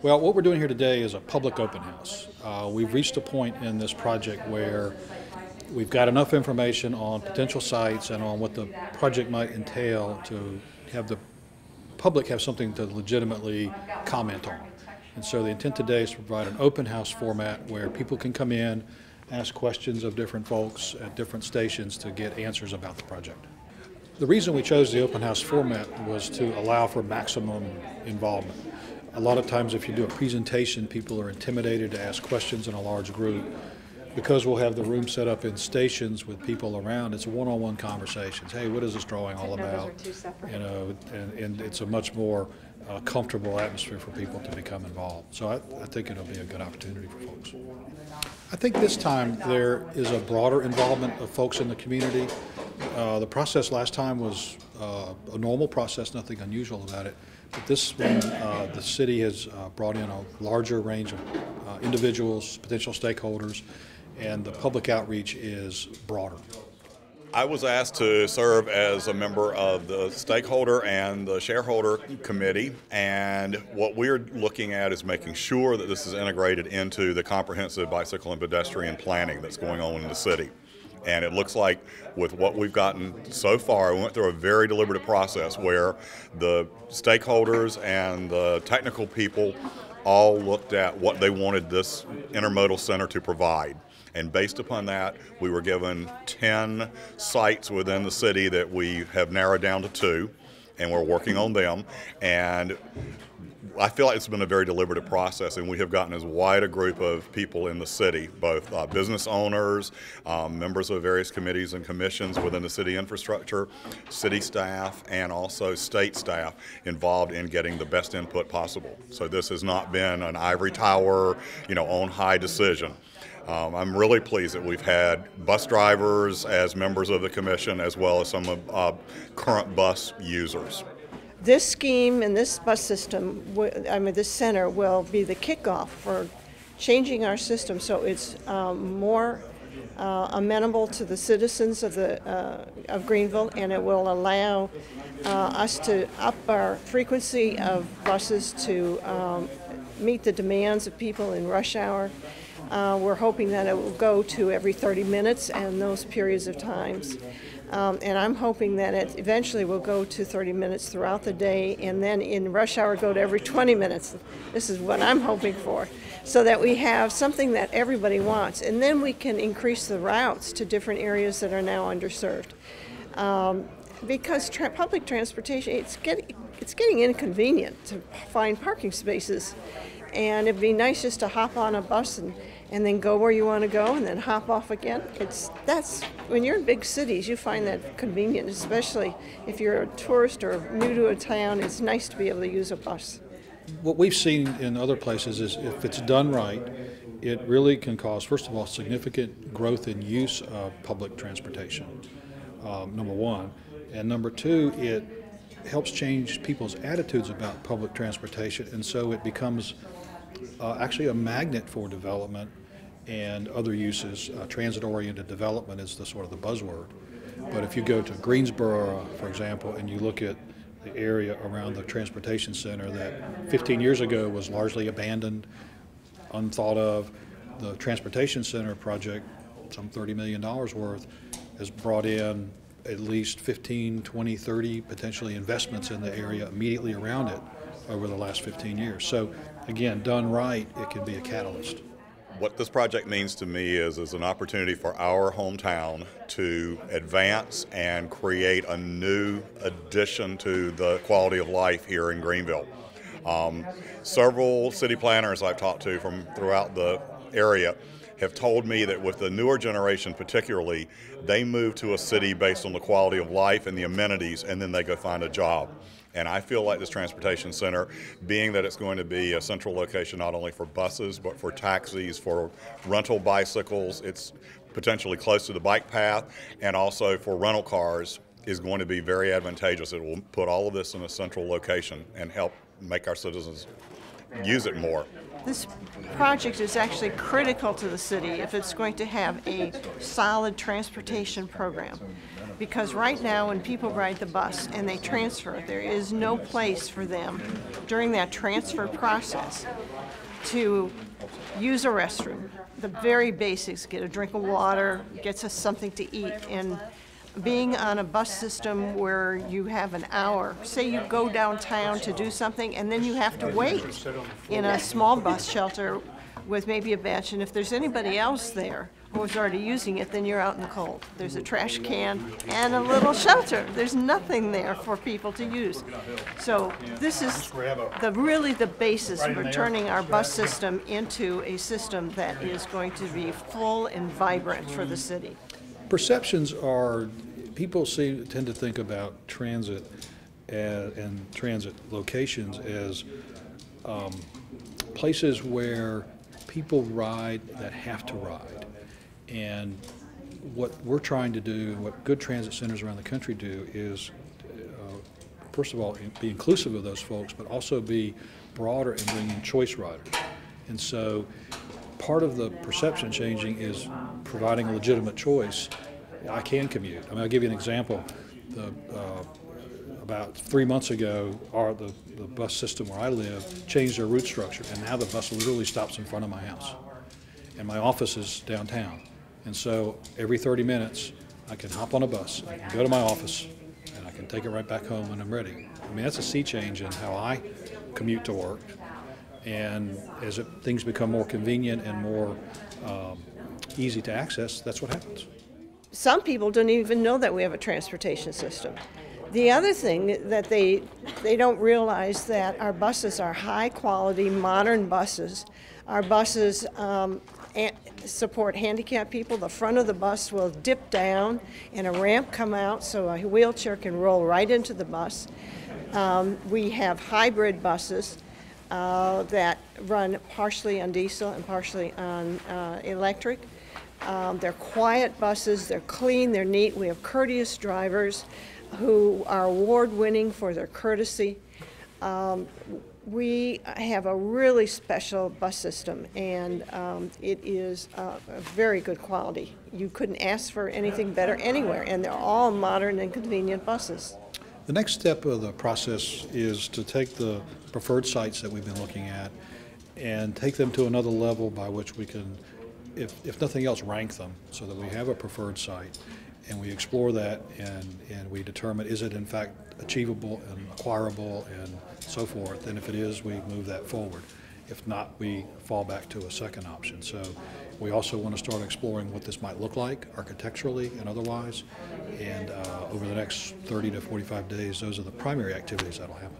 Well, what we're doing here today is a public open house. We've reached a point in this project where we've got enough information on potential sites and on what the project might entail to have the public have something to legitimately comment on. And so the intent today is to provide an open house format where people can come in, ask questions of different folks at different stations to get answers about the project. The reason we chose the open house format was to allow for maximum involvement. A lot of times if you do a presentation, people are intimidated to ask questions in a large group. Because we'll have the room set up in stations with people around, it's one-on-one conversations. Hey, what is this drawing all about? You know, and it's a much more comfortable atmosphere for people to become involved. So I think it'll be a good opportunity for folks. I think this time there is a broader involvement of folks in the community. The process last time was a normal process, nothing unusual about it. But this one, the city has brought in a larger range of individuals, potential stakeholders, and the public outreach is broader. I was asked to serve as a member of the stakeholder and the shareholder committee, and what we're looking at is making sure that this is integrated into the comprehensive bicycle and pedestrian planning that's going on in the city. And it looks like with what we've gotten so far, we went through a very deliberative process where the stakeholders and the technical people all looked at what they wanted this intermodal center to provide. And based upon that, we were given 10 sites within the city that we have narrowed down to 2, and we're working on them. And I feel like it's been a very deliberative process, and we have gotten as wide a group of people in the city, both business owners, members of various committees and commissions within the city infrastructure, city staff, and also state staff involved in getting the best input possible. So this has not been an ivory tower, on high decision. I'm really pleased that we've had bus drivers as members of the commission, as well as some of current bus users. This scheme and this bus system, this center will be the kickoff for changing our system so it's more amenable to the citizens of Greenville, and it will allow us to up our frequency of buses to meet the demands of people in rush hour. We're hoping that it will go to every 30 minutes and those periods of times. And I'm hoping that it eventually will go to 30 minutes throughout the day, and then in rush hour go to every 20 minutes. This is what I'm hoping for, so that we have something that everybody wants. And then we can increase the routes to different areas that are now underserved. Because public transportation, it's getting inconvenient to find parking spaces. And it'd be nice just to hop on a bus and then go where you want to go and then hop off again. That's when you're in big cities, you find that convenient, especially if you're a tourist or new to a town. It's nice to be able to use a bus. What we've seen in other places is if it's done right, it really can cause, first of all, significant growth in use of public transportation, number one. And number two, it helps change people's attitudes about public transportation, and so it becomes actually a magnet for development and other uses. Transit-oriented development is the sort of the buzzword. But if you go to Greensboro, for example, and you look at the area around the transportation center that 15 years ago was largely abandoned, unthought of, the transportation center project, some $30 million worth, has brought in at least 15, 20, 30 potentially investments in the area immediately around it over the last 15 years. So again, done right, it can be a catalyst. What this project means to me is an opportunity for our hometown to advance and create a new addition to the quality of life here in Greenville. Several city planners I've talked to from throughout the area have told me that with the newer generation particularly, they move to a city based on the quality of life and the amenities, and then they go find a job. And I feel like this transportation center, being that it's going to be a central location not only for buses, but for taxis, for rental bicycles, it's potentially close to the bike path, and also for rental cars, is going to be very advantageous. It will put all of this in a central location and help make our citizens use it more. This project is actually critical to the city if it's going to have a solid transportation program. Because right now when people ride the bus and they transfer, there is no place for them during that transfer process to use a restroom. The very basics, get a drink of water, get us something to eat. And being on a bus system where you have an hour, say you go downtown to do something and then you have to wait in a small bus shelter with maybe a bench, and if there's anybody else there who's already using it, then you're out in the cold. There's a trash can and a little shelter. There's nothing there for people to use. So this is really the basis for turning our bus system into a system that is going to be full and vibrant for the city. Perceptions are, people tend to think about transit and transit locations as places where people ride that have to ride. And what we're trying to do, and what good transit centers around the country do, is first of all be inclusive of those folks, but also be broader and bring in choice riders. And so part of the perception changing is providing a legitimate choice. I can commute. I mean, I'll give you an example. About 3 months ago, the bus system where I live changed their route structure, and now the bus literally stops in front of my house. And my office is downtown. And so every 30 minutes, I can hop on a bus, I can go to my office, and I can take it right back home when I'm ready. I mean, that's a sea change in how I commute to work. And as things become more convenient and more easy to access, that's what happens. Some people don't even know that we have a transportation system. The other thing that they don't realize that our buses are high quality, modern buses. Our buses support handicapped people. The front of the bus will dip down and a ramp come out so a wheelchair can roll right into the bus. We have hybrid buses that run partially on diesel and partially on electric. They're quiet buses, they're clean, they're neat. We have courteous drivers who are award-winning for their courtesy. We have a really special bus system, and it is a very good quality. You couldn't ask for anything better anywhere, and they're all modern and convenient buses. The next step of the process is to take the preferred sites that we've been looking at and take them to another level by which we can, if nothing else, rank them so that we have a preferred site. And we explore that and we determine, is it in fact achievable and acquirable and so forth, and if it is, we move that forward. If not, we fall back to a second option. So we also want to start exploring what this might look like architecturally and otherwise, and over the next 30 to 45 days, those are the primary activities that will happen.